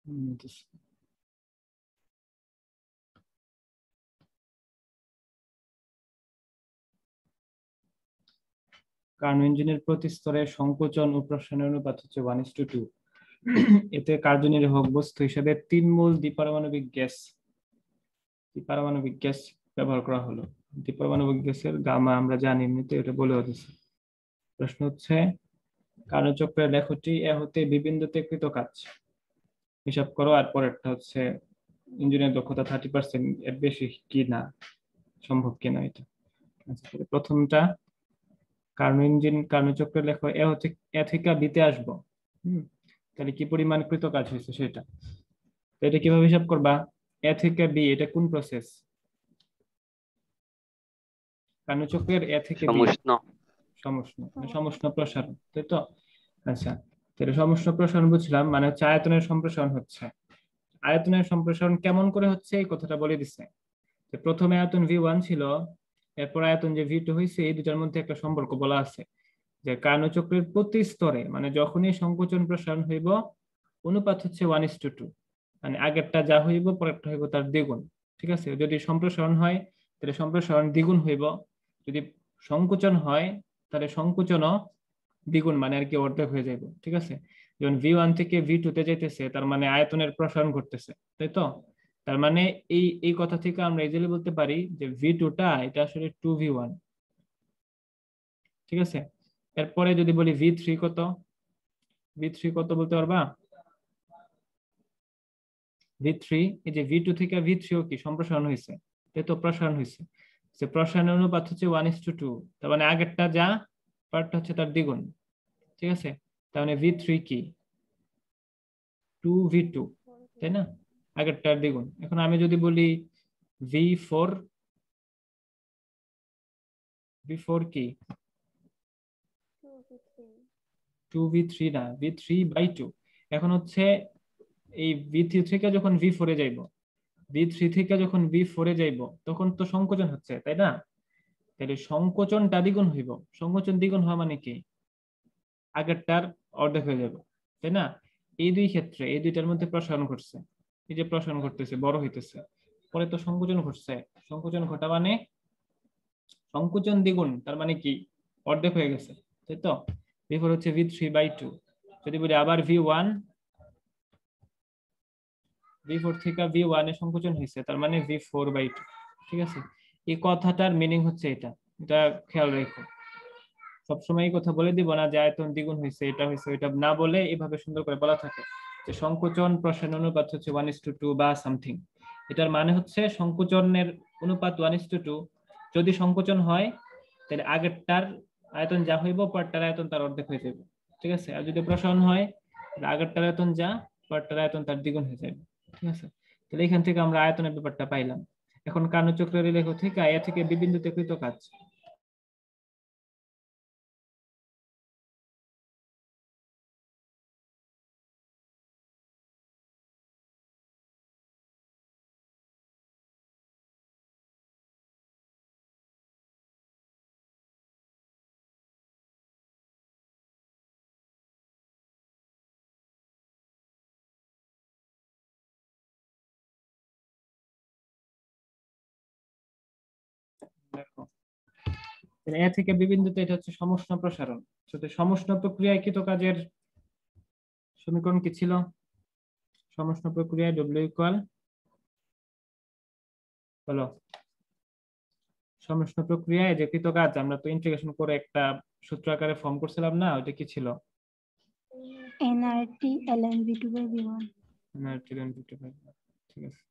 Karnaugh ইঞ্জিনের প্রতি স্তরে সংকোচন ও প্রসারণের অনুপাত হচ্ছে 1:2। এতে কার্যনির্বাহক বস্তু হিসেবে 3 মোল দ্বিপারমাণবিক গ্যাস ব্যবহার করা হলো। দ্বিপারমাণবিক গ্যাসের গামা আমরা জানি, এমনিতে এটা বলে দিচ্ছে। প্রশ্ন হচ্ছে কার্নো চক্রের লেখটি এ হতে বি বিন্দুতে কৃত কাজ হিসাব করো। আর পরেরটা হচ্ছে ইঞ্জিনের দক্ষতা 30% এর বেশি কি না, সম্ভব কিনা এটা। আচ্ছা, প্রথমটা কার্নো চক্রের লেখ এ থেকে বিতে আসবো। তাহলে কি পরিমাণ কৃত কাজ হয়েছে সেটা। তো এটা কিভাবে হিসাব করবা? এ থেকে বি এটা কোন প্রসেস? কার্নো চক্রের এ থেকে বি সমুষ্ণ প্রসারণ, তাই তো? আচ্ছা, তাহলে সমুষ্ণ প্রসারণ বুঝলাম, মানে হচ্ছে আয়তনের সম্প্রসারণ হচ্ছে। আয়তনের সম্প্রসারণ কেমন করে হচ্ছে এই কথাটা বলে দিচ্ছে। প্রথমে আয়তন V1 ছিল, এরপর আয়তন যে V2 হয়েছে, এই দুটার মধ্যে একটা সম্পর্ক বলা আছে যে কার্নো চক্রের প্রতি স্তরে, মানে যখনই সংকোচন প্রসারণ হইব অনুপাত হচ্ছে 1:2, মানে আগেরটা যা হইব পরেরটা হইব তার দ্বিগুণ। ঠিক আছে, যদি সম্প্রসারণ হয় তাহলে সম্প্রসারণ দ্বিগুণ হইব, যদি সংকোচন হয় তাহলে সংকোচনও দ্বিগুণ, মানে আর কি অর্ধেক হয়ে যাইব। ঠিক আছে, যখন V1 থেকে V2 তে যাইতেছে তার মানে আয়তনের প্রসারণ ঘটতেছে, তাই তো? তার মানে এই এই কথা থেকে আমরা ইজিলি বলতে পারি যে V2টা এটা আসলে 2V1। ঠিক আছে, এরপরে যদি বলি V3 কত, V3 কত বলতে পারবা? V3, এই যে V2 থেকে V3 ও কি সম্প্রসারণ হয়েছে, তাই তো? প্রসারণ হয়েছে, যে প্রসারণের অনুপাত হচ্ছে 1:2, তার মানে আগেরটা যা পার্টটা হচ্ছে তার দ্বিগুণ। ঠিক আছে, তার মানে V3 কি 2V2, তাই না? আগেরটার দ্বিগুণ। এখন আমি যদি বলি V4, V4 কি 2V3 না, V3/2। এখন হচ্ছে এই V3 থেকে যখন V4 এ যাইব, V3 থেকে যখন V4 এ যাইব তখন তো সংকোচন হচ্ছে, তাই না? তাহলে সংকোচনটা দ্বিগুণ হইব। সংকোচন দ্বিগুণ হওয়া মানে কি আগেরটার অর্ধেক হয়ে যাবে, তাই না? এই দুই ক্ষেত্রে এই দুইটার মধ্যে প্রসারণ ঘটছে, এই যে প্রসারণ ঘটতেছে, বড় হইতেছে, পরে তো সংকোচন ঘটছে। সংকোচন ঘটা মানে সংকোচন দ্বিগুণ, তার মানে কি অর্ধেক হয়ে গেছে, তাই তো? V4 হচ্ছে V3/2। যদি বলি আবার V4 থেকে V1 এ সংকোচন হয়েছে, তার মানে V4/2। ঠিক আছে, এই কথাটার মিনিং হচ্ছে এটা, এটা খেয়াল রেখো। সবসময় এই কথা বলে দিব না যে আয়তন দ্বিগুণ হয়েছে, এটা হয়েছে, এটা না বলে এভাবে সুন্দর করে বলা থাকে যে সংকোচন প্রসারণ অনুপাত হচ্ছে 1:2 বা সামথিং। এটার মানে হচ্ছে সংকোচনের অনুপাত 1:2। যদি সংকোচন হয় তাহলে আগেরটার আয়তন যা হইব পরেরটার আয়তন তার অর্ধেক হয়ে যাবে। ঠিক আছে, আর যদি প্রসারণ হয় তাহলে আগেরটার আয়তন যা পরেরটার আয়তন তার দ্বিগুণ হয়ে যাবে। ঠিক আছে, তাহলে এখান থেকে আমরা আয়তনের ব্যাপারটা পাইলাম। এখন কার্নো চক্রের লেখ থেকে এ থেকে বি বিন্দুতে কৃত কাজ। দেখো, এ থেকে বি বিন্দুতে এটা হচ্ছে সমষ্ণ প্রসারণ। সমষ্ণ প্রক্রিয়ায় কৃত কাজের সমীকরণ কি ছিল? সমষ্ণ প্রক্রিয়ায় ডব্লিউ ইকুয়াল, বলো, সমষ্ণ প্রক্রিয়ায় যে কৃত কাজ আমরা তো ইন্টিগ্রেশন করে একটা সূত্র আকারে ফর্ম করছিলাম না, ওইটা কি ছিল? nRT ln V2/V1। ঠিক আছে,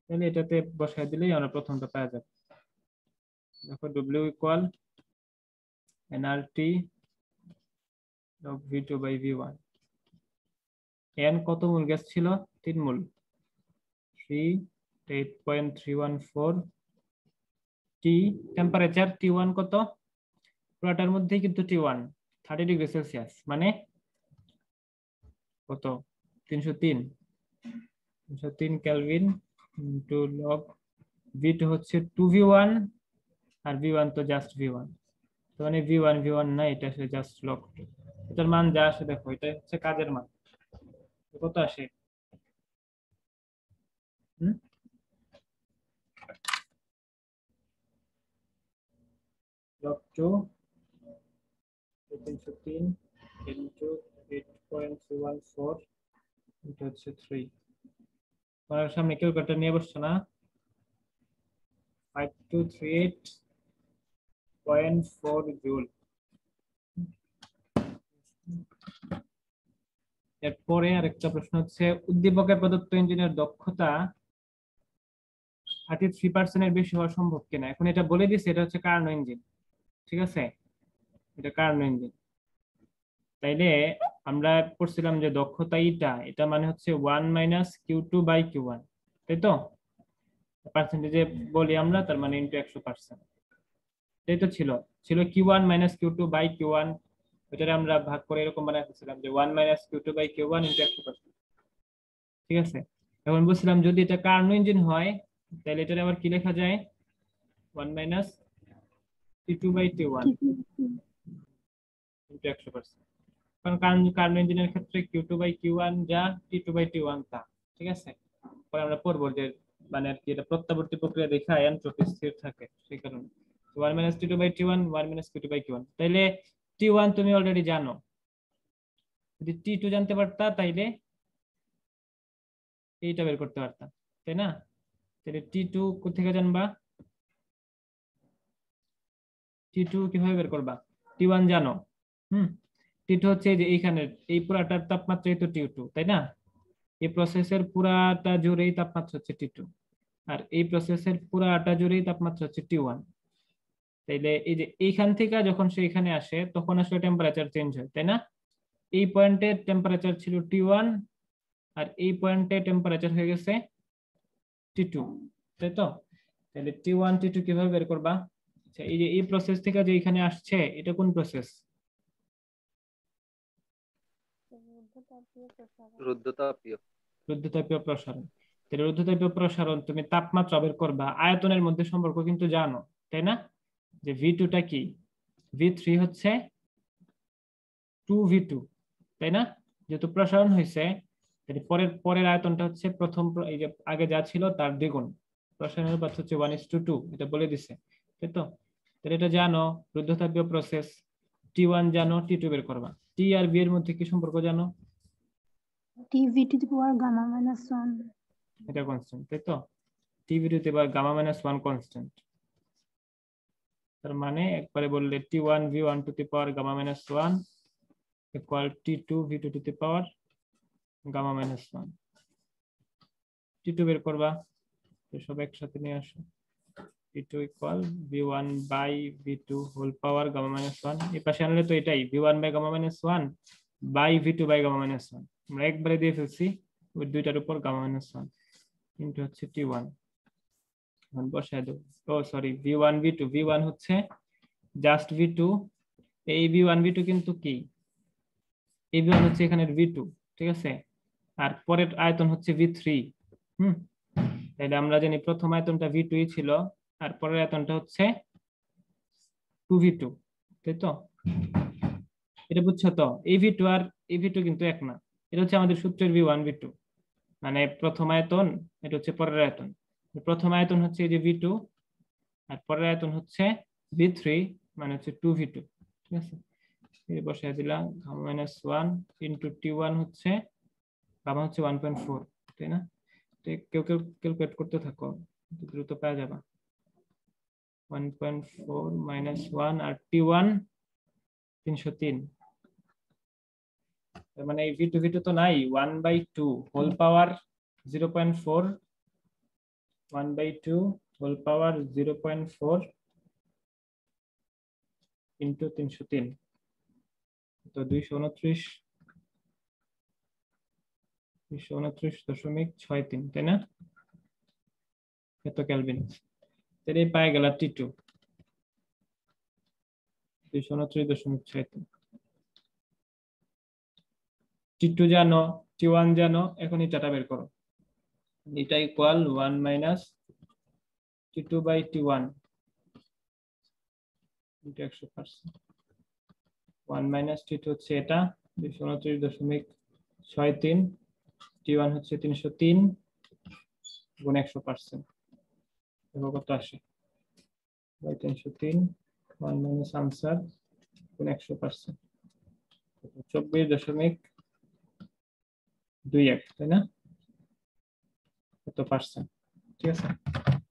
তাহলে এটাতে বসায় দিলেই আমরা প্রথমটা পাওয়া যাবে। দেখো W equal nRT log V2/V1। n কত মোল গ্যাস ছিল? 3 মোল, 8.314। টি টেম্পারেচার T1 কত? পুরাটার মধ্যেই কিন্তু T1 30°C, মানে কত? 303 কেলভিন ইন্টু লগ V2 হচ্ছে 2V1, আর V1 তো জাস্ট V1, তো মানে V1 না, এটা আসলে জাস্ট লগ 2। এটার মান যা আসে দেখো, এটা হচ্ছে কাজের মান। কত আসে? log 2 303 into 8.314 এটা হচ্ছে 3 তোমার সামনে ক্যালকুলেটর নিয়ে বসছো না? 5238.4 জুল। এরপরে আরেকটা প্রশ্ন হচ্ছে উদ্দীপকের প্রদত্ত ইঞ্জিনের দক্ষতা 33% এর বেশি হওয়া সম্ভব কিনা। এখন এটা বলে দিচ্ছে এটা হচ্ছে কার্নো ইঞ্জিন, ঠিক আছে, এটা কার্নো ইঞ্জিন। তাইলে আমরা পড়ছিলাম যে দক্ষতা এটা মানে হচ্ছে 1 - Q2/Q1, তাই তো? পার্সেন্টেজে বলি আমরা, তার মানে ইন্টু 100%, তাই তো ছিল ছিল Q1 - Q2/Q1, ওইটারে আমরা ভাগ করে এরকম বানাইছিলাম যে 1 - Q2/Q1 ইন্টু 100%, ঠিক আছে। এখন বলছিলাম যদি এটা কার্নো ইঞ্জিন হয় তাহলে এটা আবার কি লেখা যায়, 1 - Q2/Q1 ইন্টু 100%, কারণ কার্নো ইঞ্জিনের ক্ষেত্রে Q2/Q1 যা T2/T1 তা, ঠিক আছে। পরে আমরা পড়বো যে মানে আর কি এটা প্রত্যাবর্তী প্রক্রিয়া দেখা এনট্রপি স্থির থাকে, সেই কারণে 1 - T2/T1 1 - Q2/Q1। তাইলে T1 তুমি অলরেডি জানো, যদি T2 জানতে পারতা তাইলে এইটা বের করতে পারতাম, তাই না? তাহলে T2 কোথেকে জানবা? T2 কিভাবে বের করবা? T1 জানো, T2 হচ্ছে এই যে এইখানের এই পুরাটার তাপমাত্রাই তো T2, তাই না? এই প্রসেসের পুরাটা জুড়েই তাপমাত্রা হচ্ছে T2, আর এই প্রসেসের পুরাটা জুড়েই তাপমাত্রা হচ্ছে T1। তাইলে এই যে এইখান থেকে যখন সে এখানে আসে তখন আসলে টেম্পারেচার চেঞ্জ হয়, তাই না? এই পয়েন্টে টেম্পারেচার ছিল T1 আর এই পয়েন্টে টেম্পারেচার হয়ে গেছে T2, তাই তো? তাহলে T1 T2 কিভাবে বের করবা? আচ্ছা, এই যে এই প্রসেস থেকে যে এখানে আসছে এটা কোন প্রসেস? রুদ্ধতাপীয় প্রসারণ। তাহলে রুদ্ধতাপীয় প্রসারণ তুমি তাপমাত্রা বের করবা, আয়তনের মধ্যে সম্পর্ক কিন্তু জানো, তাই না? যে V2 টা কি, V3 হচ্ছে 2V2, তাই না? যেহেতু প্রসারণ হয়েছে তাহলে পরের পরের আয়তনটা হচ্ছে প্রথম এই যে আগে যা ছিল তার দ্বিগুণ, প্রসারণের অনুপাত হচ্ছে 1:2, এটা বলে দিছে, তাই তো? তাহলে এটা জানো রুদ্ধতাপীয় প্রসেস। T1 জানো, T2 বের করবা। T আর B এর মধ্যে কি সম্পর্ক জানো? TV to the power gamma minus 1. এটা কনস্ট্যান্ট, তাই তো? TV to the power gamma minus 1 constant, তার মানে একবারে বললে T1 V1 to the power gamma minus 1 equal T2 V2 to the power gamma minus 1। T2 বের করবা, তো সব একসাথে নিয়ে আসো। T2 equal V1 by V2 whole power gamma minus 1, এই পাশে আনলে তো এটাই V1 by gamma minus 1 by V2 by gamma minus 1, আমরা একবারে দিয়ে ফেলছি ওই দুইটার উপর gamma minus 1 ইনটু হচ্ছে T1। এখন বসায় দেব, ও সরি V1 V2, V1 হচ্ছে জাস্ট V2, এই V1 V2 কিন্তু কি, এই V1 হচ্ছে এখানের V2, ঠিক আছে, আর পরের আয়তন হচ্ছে V3। তাহলে আমরা জানি প্রথম আয়তনটা V2 ছিল আর পরের আয়তনটা হচ্ছে 2V2, তাই তো? এটা বুঝছো তো? এই V2 আর এই V2 কিন্তু এক না, এটা হচ্ছে আমাদের সূত্রের V1 V2, মানে প্রথম আয়তন এটা হচ্ছে পরের আয়তন, প্রথম আয়তন হচ্ছে এই যে V2 আর পরের আয়তন হচ্ছে V3, মানে হচ্ছে 2V2, ঠিক আছে। এই বসায় দিলাম গামা মাইনাস 1 ইন্টু T1 হচ্ছে গামা হচ্ছে 1.4, তাই না? তো কেউ কেউ ক্যালকুলেট করতে থাকো, দ্রুত পাওয়া যাবে। 1.4 মাইনাস 1 আর T1 303, মানে এই V2 V2 তো নাই, 1/2 whole power 0.4, 1/2 whole power 0.4 into 303, তো 229.63, তাই না? এত কেলভিন। তাহলে পাই গেল T2 229.63। T2 জানো, T1 জানো, এখন এটাটা বের করো। এটা equal 1 minus T2/T1 into 100%। 1 minus T2 হচ্ছে এটা 229.63 T1 হচ্ছে 303 গুণ 100%, দেখো কত আসে, 303 1 মাইনাস আনসার গুণ 100%, 24.21, তাই না? কত পার্সেন্ট? ঠিক আছে,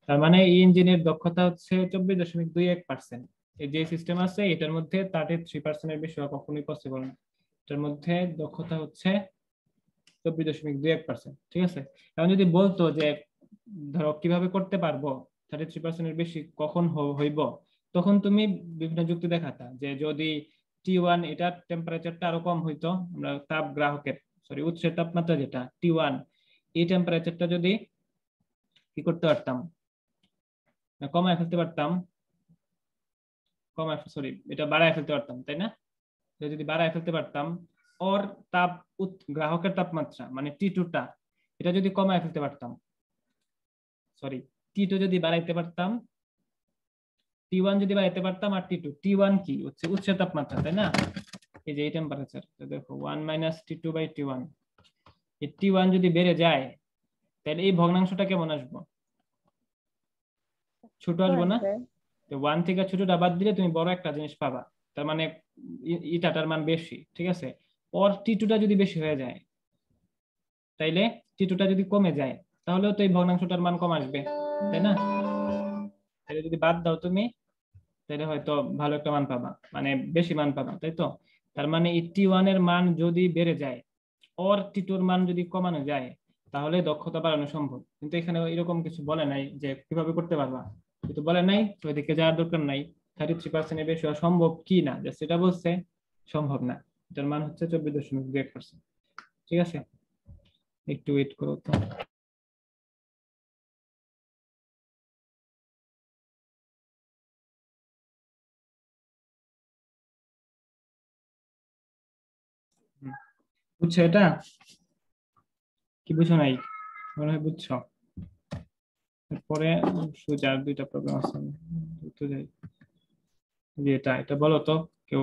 তার মানে এই ইঞ্জিনের দক্ষতা হচ্ছে 24.21%। এই যে সিস্টেম আছে এটার মধ্যে 33% বেশি হওয়া কখনোই পসিবল না। এটার মধ্যে দক্ষতা হচ্ছে 24.21%। ঠিক আছে, এখন যদি বলতো যে ধরো কিভাবে করতে পারবো 33% বেশি কখন হইব, তখন তুমি বিভিন্ন যুক্তি দেখাতা যে যদি T1 এটা টেম্পারেচারটা আরো কম হইতো, আমরা তাপ গ্রাহকের উৎসের তাপমাত্রা যেটা T1 এই টেম্পারেচারটা যদি কি করতে পারতাম, কমায় ফেলতে পারতাম, এটা বাড়ায় ফেলতে পারতাম, তাই না? যদি বাড়ায় ফেলতে পারতাম ওর তাপ গ্রাহকের তাপমাত্রা মানে T2টা এটা যদি কমায় ফেলতে পারতাম, T2 যদি বাড়াইতে পারতাম, T1 যদি বাড়াইতে পারতাম, আর T1 কি হচ্ছে উৎসের তাপমাত্রা, তাই না? এই যে এই টেম্পারেচার দেখো 1 মাইনাস T2/T1, এই T1 যদি বেড়ে যায় তাহলে এই ভগ্নাংশটা কেমন আসবো? ছোট আসবো না? 1 থেকে ছোটটা বাদ দিলে তুমি বড় একটা জিনিস পাবা, তার মানে ইটাটার মান বেশি। ঠিক আছে, ওর T2টা যদি বেশি হয়ে যায় তাইলে T2টা যদি কমে যায় তাহলেও তো এই ভগ্নাংশটার মান কম আসবে, তাই না? তাহলে যদি বাদ দাও তুমি তাহলে হয়তো ভালো একটা মান পাবা, মানে বেশি মান পাবা, তাই তো? তার মানে এই T1 এর মান যদি বেড়ে যায় ওর T2 এর মান যদি কমানো যায় তাহলে দক্ষতা বাড়ানো সম্ভব। কিন্তু এখানে এরকম কিছু বলে নাই যে কিভাবে করতে পারবা, কিন্তু বলে নাই তো ওইদিকে যাওয়ার দরকার নাই। 33% এর বেশি হওয়া সম্ভব কি না জাস্ট এটা বলছে, সম্ভব না। এটার মান হচ্ছে 24.21%। ঠিক আছে, একটু ওয়েট করো তো। বুঝছো এটা কি বুঝো নাই? মনে হয় বুঝছো। এরপরে সোজা আর দুইটা প্রবলেম আছে, তো যাই যে এটা বলো তো কেউ।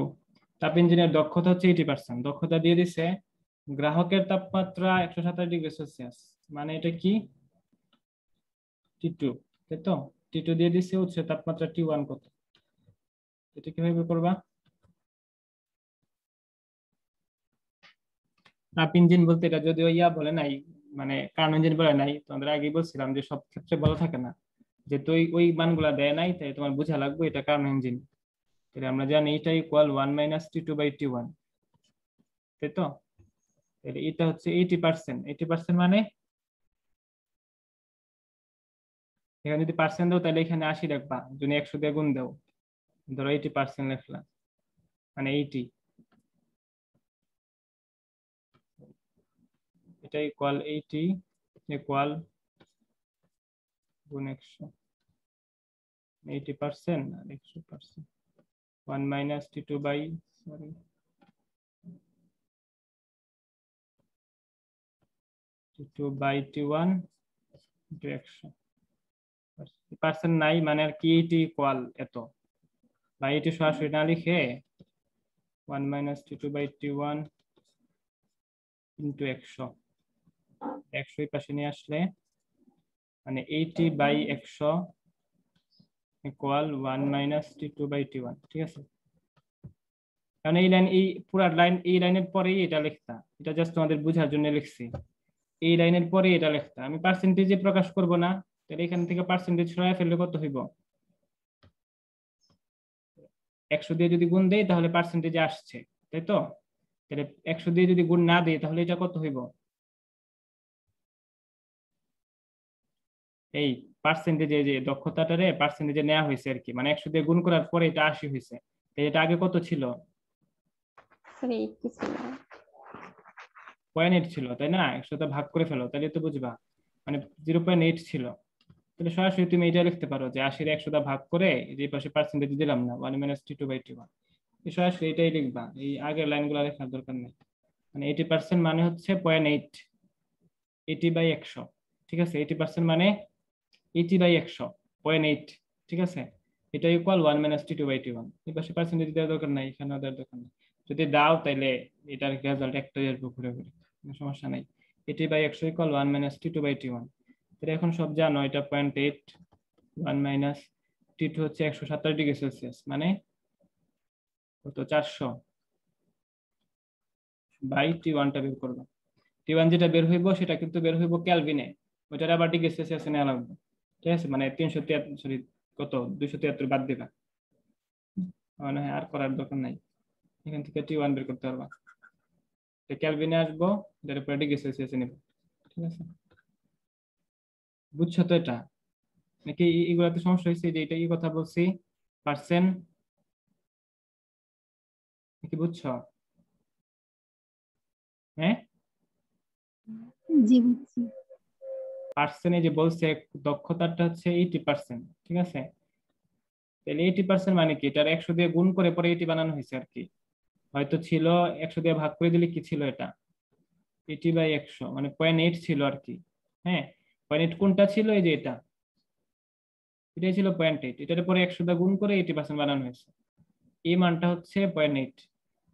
তাপ ইঞ্জিনের দক্ষতা হচ্ছে 80%, দক্ষতা দিয়ে দিছে গ্রাহকের তাপমাত্রা 127°C, মানে এটা কি T2, তাই তো? T2 দিয়ে দিছে উৎসের তাপমাত্রা T1 কত, এটা কিভাবে করবা? তাপ ইঞ্জিন বলতে এটা যদিও বলে নাই, মানে কার্ন ইঞ্জিন বলে নাই, তোমাদের আগেই বলছিলাম যে সব ক্ষেত্রে বলা থাকে না, যে তুই ওই মানগুলা দেয় নাই তাই তোমার বোঝা লাগবে এটা কার্ন ইঞ্জিন। তাহলে আমরা জানি এটা ইকুয়াল 1 মাইনাস T2/T1, তাই তো? তাহলে এটা হচ্ছে 80%, 80% মানে এখানে যদি পার্সেন্ট দাও তাহলে এখানে 80 রাখবা, যদি 100 দিয়ে গুণ দাও, ধরো 80% লিখলাম, মানে 80, এটা ইকুয়াল 80 ইকুয়াল গুণ 100, 80% আর 100%, 1 minus T2 by T1 into 100 percent নাই, মানে আর কি 80 ইকুয়াল এত, বা 80 সরাসরি না লিখে 1 মাইনাস T2/T1 ইন্টু 100, 100 এই পাশে নিয়ে আসলে মানে 80/100 ইকুয়াল 1 মাইনাস T2/T1। ঠিক আছে, কারণ এই লাইন, এই পুরো লাইন, এই লাইনের পরেই এটা লিখতা, এটা জাস্ট তোমাদের বোঝার জন্য লিখছি, এই লাইনের পরে এটা লিখতা। আমি পার্সেন্টেজে প্রকাশ করব না, তাহলে এখান থেকে পার্সেন্টেজ সরাই ফেললে কত হইব? 100 দিয়ে যদি গুণ দেই তাহলে পার্সেন্টেজে আসছে, তাই তো? তাহলে 100 দিয়ে যদি গুণ না দেই তাহলে এটা কত হইব? এই পার্সেন্টেজে যে দক্ষতাটারে পার্সেন্টেজে নেওয়া হয়েছে আর কি, মানে 100 দিয়ে গুণ করার পরে এটা 80 হয়েছে। এটা আগে কত ছিল? 0.8 ছিল, তাই না? 100 তে ভাগ করে ফেলো তাহলে তো বুঝবা, মানে 0.8 ছিল। তাহলে সরাসরি তুমি এটা লিখতে পারো যে 80 100 দা ভাগ করে যে পাশে পার্সেন্টেজ দিলাম না 1 মাইনাস T2/T1, সরাসরি এটাই লিখবা, এই আগের লাইনগুলো লেখার দরকার নেই। মানে 80% মানে হচ্ছে 0.8, 80/100। ঠিক আছে, 80% মানে 80/100, 0.8। ঠিক আছে, এটা ইকুয়াল 1 মাইনাস T2/T1, এই পাশে পার্সেন্টেজ দেওয়ার দরকার নাই, এখানেও দেওয়ার দরকার নেই। যদি দাও তাইলে এটার রেজাল্ট একটাই আসবে ঘুরে ঘুরে, কোনো সমস্যা নাই। এটি by 100 equal 1 minus T two by T one. এখন সব জানো এটা 0.8, 1 মাইনাস টি টু হচ্ছে 127 ডিগ্রি সেলসিয়াস, মানে কত 400 বাই টি ওয়ানটা বের করবো। টি ওয়ান যেটা বের হইব সেটা কিন্তু বের হইব ক্যালভিনে, ওইটার আবার ডিগ্রি সেলসিয়াসে নেওয়া লাগবে। ঠিক আছে, মানে 373, সরি কত 273 বাদ দিবা, মানে আর করার দরকার নাই। এখান থেকে টি ওয়ান বের করতে পারবা, ক্যালভিনে আসবো, এটার উপরে ডিগ্রি সেলসিয়াসে নিব। ঠিক আছে, বুঝছো তো এটা নাকি? এগুলাতে সমস্যা হয়েছে যে এটা কি কথা বলছি পার্সেন্ট, কি বুঝছো? হ্যাঁ, জি বুঝছি। পার্সেন্টে যে বলছে দক্ষতাটা হচ্ছে 80%, ঠিক আছে? তাহলে 80% মানে কি, এটার 100 দিয়ে গুণ করে পরে 80 বানানো হয়েছে আর কি। হয়তো ছিল 100 দিয়ে ভাগ করে দিলে কি ছিল এটা 80/100, মানে 0.8 ছিল আর কি। হ্যাঁ, 0.8 কোনটা ছিল? এই যে এটা, এটাই ছিল 0.8, এটার পরে 100 দিয়ে গুণ করে 80% বানানো হয়েছে। এই মানটা হচ্ছে 0.8।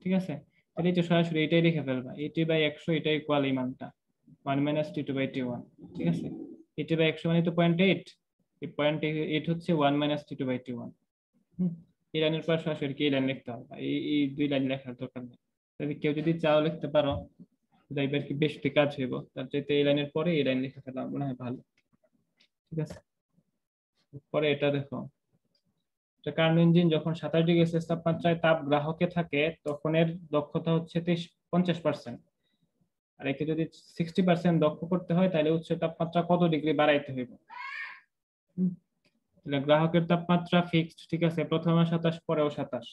ঠিক আছে, তাহলে এই যে সরাসরি এটাই লিখে ফেলবা, 80/100 এটা ইকুয়াল এই মানটা 1 minus T two by T one. ঠিক আছে, 80/100 মানে তো 0.8, এই 0.8 হচ্ছে 1 minus T two by T one. এই লাইনের পর সরাসরি কি এই লাইন লিখতে হবে, এই দুই লাইন লেখার দরকার নেই। তবে কেউ যদি চাও লিখতে পারো, এবার কি বেশি কাজ হইব, তার চাইতে এই লাইনের পরে এই লাইন লিখে ফেলা মনে হয় ভালো। ঠিক আছে, পরে এটা দেখো, কার্নো ইঞ্জিন যখন 27 ডিগ্রি সেলসিয়াস তাপমাত্রায় তাপ গ্রাহকে থাকে তখন এর দক্ষতা হচ্ছে 50%। আর একে যদি 60% দক্ষ করতে হয় তাহলে উচ্চ তাপমাত্রা কত ডিগ্রি বাড়াইতে হইব? তাহলে গ্রাহকের তাপমাত্রা ফিক্সড, ঠিক আছে, প্রথমে 27 পরেও 27,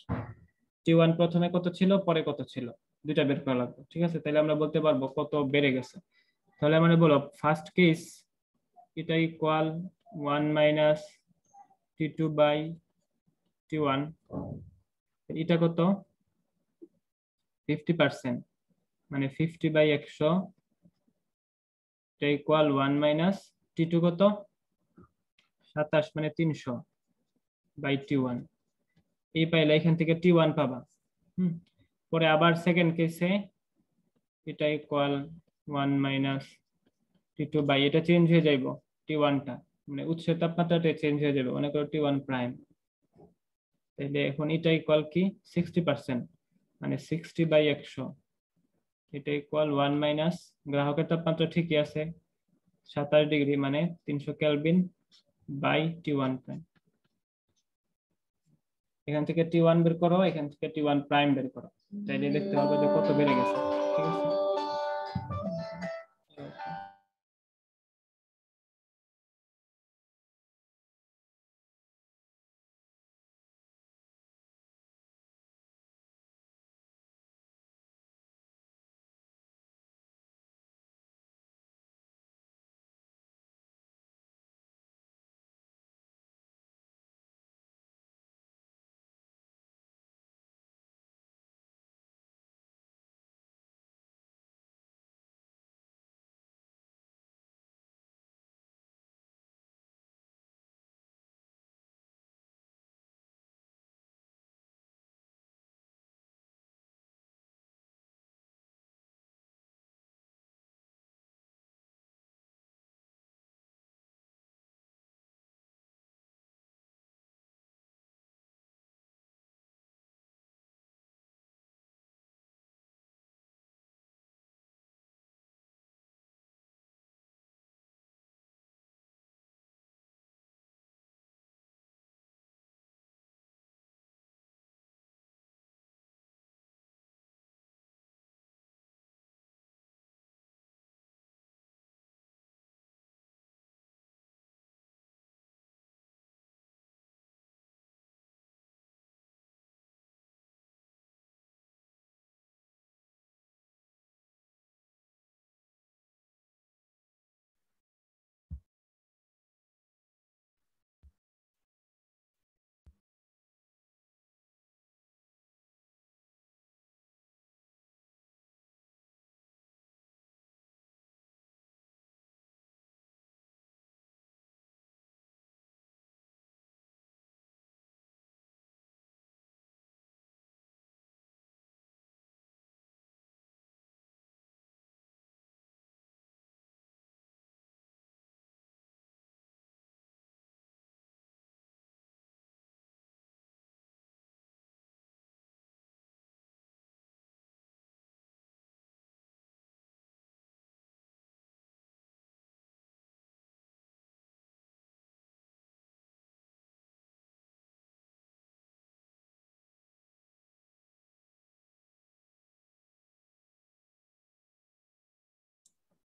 টি ওয়ান প্রথমে কত ছিল পরে কত ছিল দুইটা বের করা লাগবে। ঠিক আছে, তাহলে আমরা বলতে পারবো কত বেড়ে গেছে। তাহলে মানে বলো ফার্স্ট কেস এটা equal 1 minus T two by T one, এটা কত 50%, মানে 50/100, এটা ইকুয়াল 1 মাইনাস টি টু কত 27, মানে 300 বাই টি ওয়ান। এই পাইলে এখান থেকে টি ওয়ান পাবা। পরে আবার সেকেন্ড কেসে এটা equal 1 minus T two by, এটা চেঞ্জ হয়ে যাইব টি ওয়ানটা, মানে উচ্চ তাপমাত্রাটা চেঞ্জ হয়ে যাবে, মনে করো টি ওয়ান প্রাইম। তাহলে এখন এটা ইকুয়াল কি 60%, মানে 60/100, এটা ইকুয়াল 1 মাইনাস, গ্রাহকের তাপমাত্রা ঠিকই আছে 27 ডিগ্রি, মানে 300 kelvin by T one prime. এখান থেকে টি ওয়ান বের করো, এখান থেকে টি ওয়ান প্রাইম বের করো, তাইলে দেখতে হবে যে কত বেড়ে গেছে। ঠিক আছে।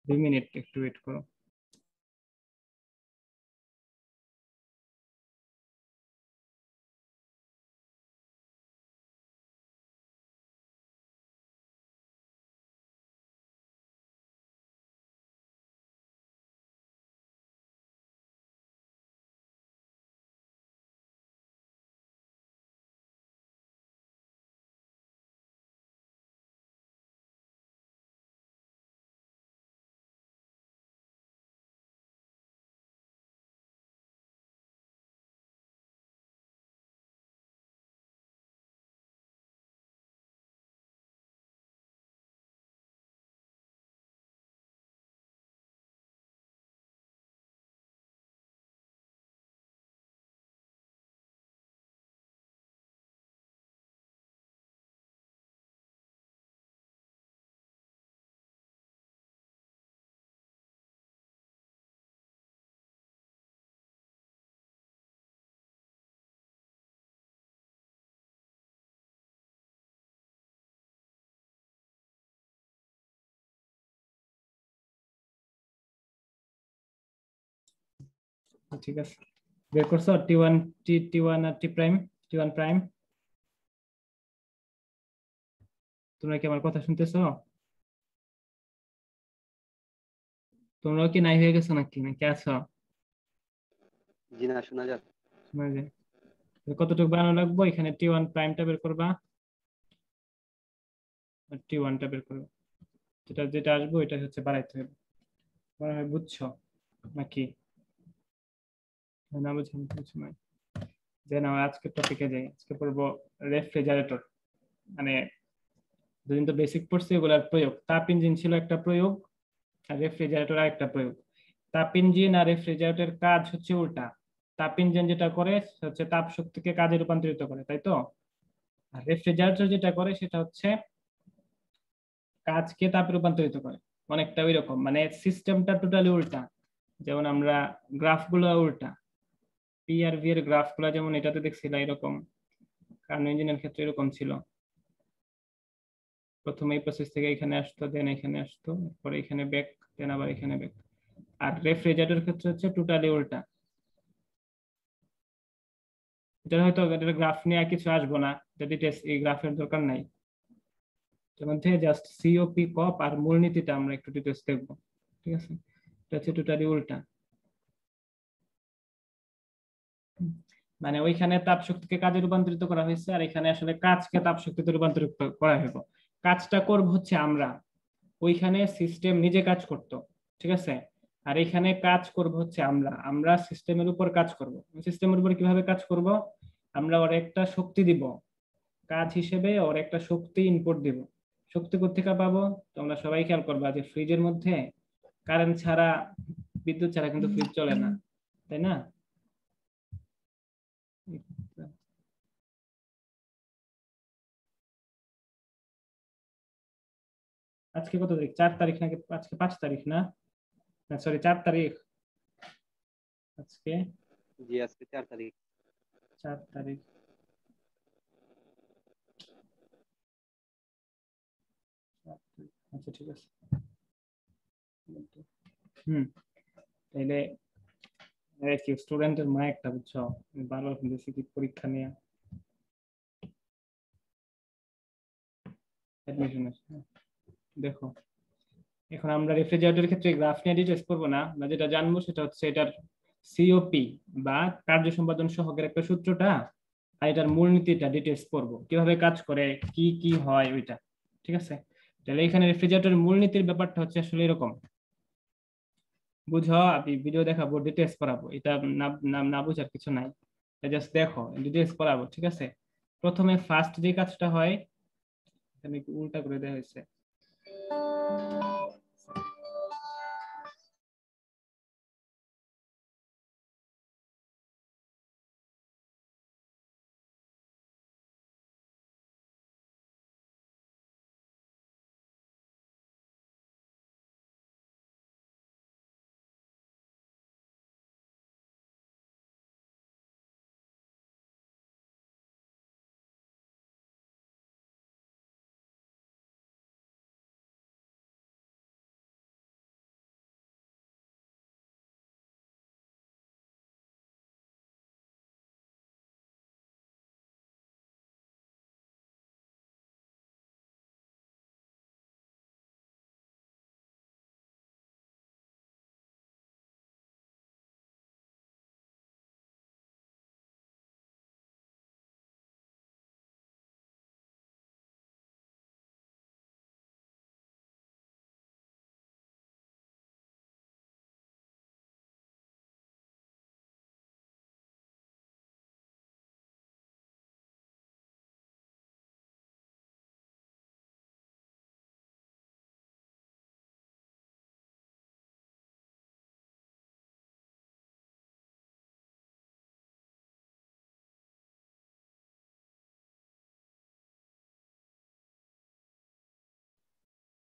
2 মিনিট একটু ওয়েট করো। ঠিক আছে, বের করছো T1, T1 আর T প্রাইম, T1 প্রাইম? তোমরা কি আমার কথা শুনতেছো? তোমরাও কি নাই হয়ে গেছো নাকি, নাকি আছো? জি না, শোনা যাক। শোনা যায়। কতটুকু বানানো লাগবে, এখানে T1 প্রাইমটা বের করবা আর T1টা বের করবা, যেটা যেটা আসবে ওইটা হচ্ছে বাড়াইতে হবে। মনে হয় বুঝছো নাকি? না বুঝছেন কিছু নয়। যে না, আজকের টপিকে যাই। আজকে পড়বো রেফ্রিজারেটর। মানে দুদিন তো বেসিক পড়ছি, ওগুলার প্রয়োগ। তাপ ইঞ্জিন ছিল একটা প্রয়োগ, আর রেফ্রিজারেটর আরেকটা প্রয়োগ। তাপ ইঞ্জিন আর রেফ্রিজারেটরের কাজ হচ্ছে উল্টা। তাপ ইঞ্জিন যেটা করে সেটা হচ্ছে তাপ শক্তিকে কাজে রূপান্তরিত করে, তাই তো? আর রেফ্রিজারেটর যেটা করে সেটা হচ্ছে কাজকে তাপে রূপান্তরিত করে। অনেকটা ওই রকম, মানে সিস্টেমটা টোটালি উল্টা। যেমন আমরা গ্রাফ গুলো উল্টা, পি আর ভি এর গ্রাফ গুলো যেমন এটাতে দেখছিলাম এরকম, কারণ ইঞ্জিনের ক্ষেত্রে এরকম ছিল। প্রথমে এই প্রসেস থেকে এখানে আসতো, দেন এখানে আসতো, পরে এখানে ব্যাক, দেন আবার এখানে ব্যাক। আর রেফ্রিজারেটরের ক্ষেত্রে হচ্ছে টোটালি উল্টা। এটা হয়তো এটা গ্রাফ নিয়ে কিছু আসবো না, ডিটেলস এই গ্রাফের দরকার নাই। এর মধ্যে জাস্ট সিওপি কপ আর মূলনীতিটা আমরা একটু ডিটেলস দেখবো, ঠিক আছে? এটা হচ্ছে টোটালি উল্টা। মানে ওইখানে তাপ শক্তিকে কাজে রূপান্তরিত করা হয়েছে, আর এখানে আসলে কাজকে তাপ শক্তিতে রূপান্তরিত করা হইব। কাজটা করব হচ্ছে আমরা, ওইখানে সিস্টেম নিজে কাজ করতো, ঠিক আছে? আর এখানে কাজ করব হচ্ছে আমরা, আমরা সিস্টেমের উপর কাজ করব। সিস্টেমের উপর কিভাবে কাজ করব? আমরা ওর একটা শক্তি দিব, কাজ হিসেবে ওর একটা শক্তি ইনপুট দিব। শক্তি কোত্থেকে পাবো? তোমরা সবাই খেয়াল করবা যে ফ্রিজের মধ্যে কারেন্ট ছাড়া, বিদ্যুৎ ছাড়া কিন্তু ফ্রিজ চলে না, তাই না? আজকে কত তারিখ? 4 তারিখ নাকি আজকে 5 তারিখ? না, সরি, 4 তারিখ আজকে। জি, আজকে 4 তারিখ। 4 তারিখ। আচ্ছা ঠিক আছে। হুম, তাইলে কি স্টুডেন্টের মা একটা, বুঝছো? ভালো বেসিক পরীক্ষা নিয়ে অ্যাডমিশন। দেখো, এখন আমরা রেফ্রিজারেটরের ক্ষেত্রে গ্রাফ নিয়ে ডিটেইলস করবো না, আমরা যেটা জানবো সেটা হচ্ছে এটার সিওপি বা কার্য সম্পাদন সহকের একটা সূত্রটা, আর এটার মূলনীতিটা ডিটেইলস করবো, কিভাবে কাজ করে, কি কি হয় ওইটা, ঠিক আছে? তাহলে এখানে রেফ্রিজারেটরের মূলনীতির ব্যাপারটা হচ্ছে আসলে এরকম, বুঝো। আমি ভিডিও দেখাবো, ডিটেইলস করাবো, এটা না না না বুঝার কিছু নাই, জাস্ট দেখো, ডিটেইলস করাবো, ঠিক আছে? প্রথমে ফার্স্ট যে কাজটা হয়, এখানে একটু উল্টা করে দেওয়া হয়েছে।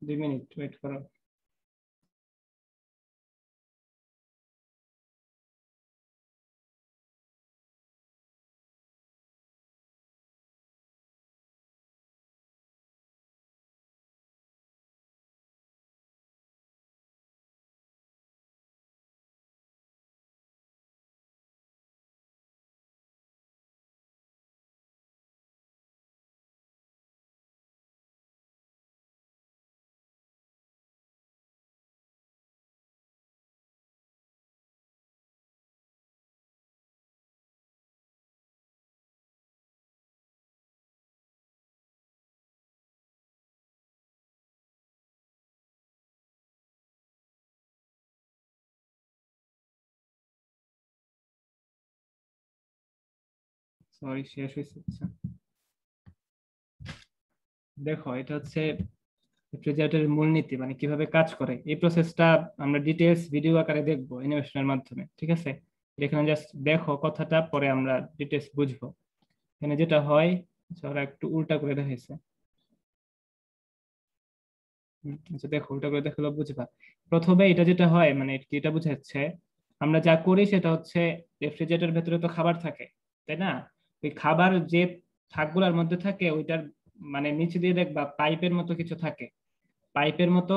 2 মিনিট ওয়েট করো। সরি শেষ হয়েছে। আচ্ছা দেখো এটা হচ্ছে রেফ্রিজারেটরের মূলনীতি, মানে কিভাবে কাজ করে এই প্রসেসটা আমরা ডিটেইলস ভিডিও আকারে দেখবো অ্যানিমেশনের মাধ্যমে, ঠিক আছে? এখানে জাস্ট দেখো কথাটা, পরে আমরা ডিটেইলস বুঝবো। এখানে যেটা হয় ওরা একটু উল্টা করে দেখাইছে। আচ্ছা দেখো উল্টা করে দেখালে বুঝবা। প্রথমে এটা যেটা হয় মানে এটা বুঝাচ্ছে আমরা যা করি সেটা হচ্ছে রেফ্রিজারেটরের ভেতরে তো খাবার থাকে, তাই না? ওই খাবার যে থাকগুলোর মধ্যে থাকে ওইটার মানে নিচে দিয়ে দেখবা পাইপের মতো কিছু থাকে, পাইপের মতো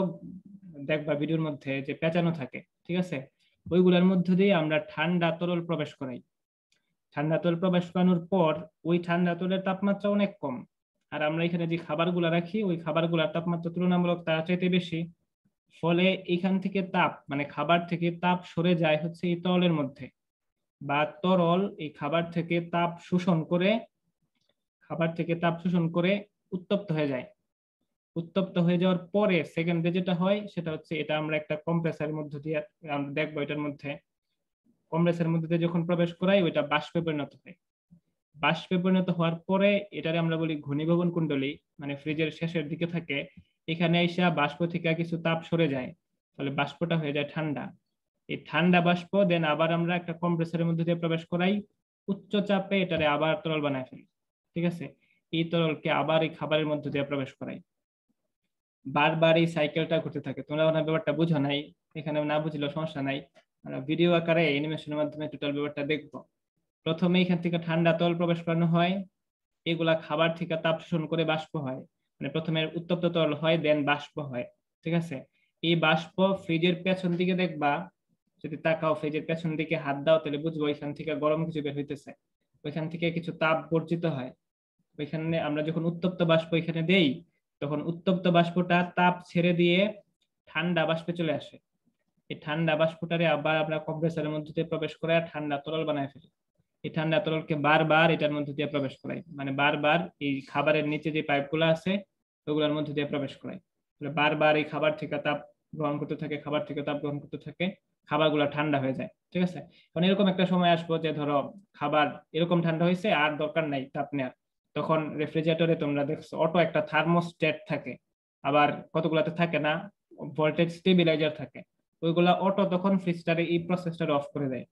দেখবা ভিডিওর মধ্যে যে পেঁচানো থাকে, ঠিক আছে? ওইগুলোর মধ্যে দিয়ে আমরা ঠান্ডা তরল প্রবেশ করাই। ঠান্ডা তরল প্রবেশ করানোর পর ওই ঠান্ডা তরলের তাপমাত্রা অনেক কম, আর আমরা এখানে যে খাবারগুলো রাখি ওই খাবারগুলোর তাপমাত্রা তুলনামূলক তার চাইতে বেশি। ফলে এখান থেকে তাপ মানে খাবার থেকে তাপ সরে যায় হচ্ছে এই তরলের মধ্যে, বা তরল এই খাবার থেকে তাপ শোষণ করে উত্তপ্ত হয়ে যায়। উত্তপ্ত হয়ে যাওয়ার পরে সেকেন্ডে যেটা হয় সেটা হচ্ছে এটা আমরা একটা কম্প্রেসারের মধ্যে দিয়ে আমরা দেখবো, এটার মধ্যে কম্প্রেসারের মধ্যে দিয়ে যখন প্রবেশ করাই ওইটা বাষ্পে পরিণত হয়। বাষ্পে পরিণত হওয়ার পরে এটারে আমরা বলি ঘনীভবন কুণ্ডলী, মানে ফ্রিজের শেষের দিকে থাকে। এখানে এসে বাষ্প থেকে কিছু তাপ সরে যায়, ফলে বাষ্পটা হয়ে যায় ঠান্ডা। এই ঠান্ডা বাষ্প দেন আবার আমরা একটা কম্প্রেসারের মধ্যে দিয়ে প্রবেশ করাই, উচ্চ চাপে এটারে আবার তরল বানায় ফেলি, ঠিক আছে? এই তরলকে আবার এই খাবারের মধ্যে দিয়ে প্রবেশ করাই, বারবার এই সাইকেলটা ঘুরতে থাকে। তোমরা ওনার ব্যাপারটা বুঝো নাই, এখানে না বুঝলেও সমস্যা নাই, আমরা ভিডিও আকারে অ্যানিমেশনের মাধ্যমে টোটাল ব্যাপারটা দেখবো। প্রথমে এখান থেকে ঠান্ডা তরল প্রবেশ করানো হয়, এগুলা খাবার থেকে তাপ শোষণ করে বাষ্প হয়, মানে প্রথমে উত্তপ্ত তরল হয় দেন বাষ্প হয়, ঠিক আছে? এই বাষ্প ফ্রিজের পেছন দিকে দেখবা, যদি তাকাও ফ্রিজের পেছন দিকে হাত দাও তাহলে বুঝবো ওইখান থেকে গরম কিছু বের হইতেছে, ওইখান থেকে কিছু তাপ বর্জিত হয়। ওইখানে আমরা যখন উত্তপ্ত বাষ্প এখানে দেই তখন উত্তপ্ত বাষ্পটা তাপ ছেড়ে দিয়ে ঠান্ডা বাষ্পে চলে আসে। এই ঠান্ডা বাষ্পটারে আবার আমরা কম্প্রেসারের মধ্যে দিয়ে প্রবেশ করে ঠান্ডা তরল বানায় ফেলি। এই ঠান্ডা তরলকে বারবার এটার মধ্যে দিয়ে প্রবেশ করাই, মানে বারবার এই খাবারের নিচে যে পাইপগুলো আছে ওগুলোর মধ্যে দিয়ে প্রবেশ করাই। বারবার এই খাবার থেকে তাপ গ্রহণ করতে থাকে, খাবার থেকে তাপ গ্রহণ করতে থাকে, খাবারগুলো ঠান্ডা হয়ে যায়, ঠিক আছে? কারণ এরকম একটা সময় আসবো যে ধরো খাবার এরকম ঠান্ডা হয়েছে আর দরকার নাই তাপ নেওয়ার, তখন রেফ্রিজারেটরে তোমরা দেখছো অটো একটা থার্মোস্ট্যাট থাকে, আবার কতগুলাতে থাকে না, ভোল্টেজ স্টেবিলাইজার থাকে, ওইগুলা অটো তখন ফ্রিজটারে এই প্রসেসটারে অফ করে দেয়,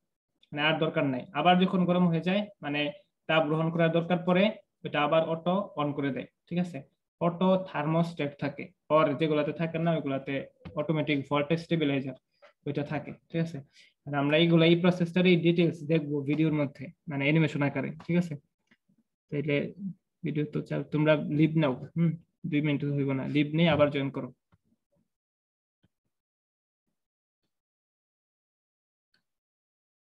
মানে আর দরকার নাই। আবার যখন গরম হয়ে যায় মানে তাপ গ্রহণ করার দরকার পড়ে ওটা আবার অটো অন করে দেয়, ঠিক আছে? অটো থার্মোস্ট্যাট থাকে, আর যেগুলাতে থাকে না ওইগুলাতে অটোমেটিক ভোল্টেজ স্টেবিলাইজার ওইটা থাকে, ঠিক আছে? আর আমরা এইগুলা এই প্রসেসটারই ডিটেইলস দেখবো ভিডিওর মধ্যে, মানে অ্যানিমেশন আকারে, ঠিক আছে? তাইলে ভিডিও তো তোমরা লিভ নাও, 2 মিনিট হইব না, লিভ নেই আবার জয়েন করো।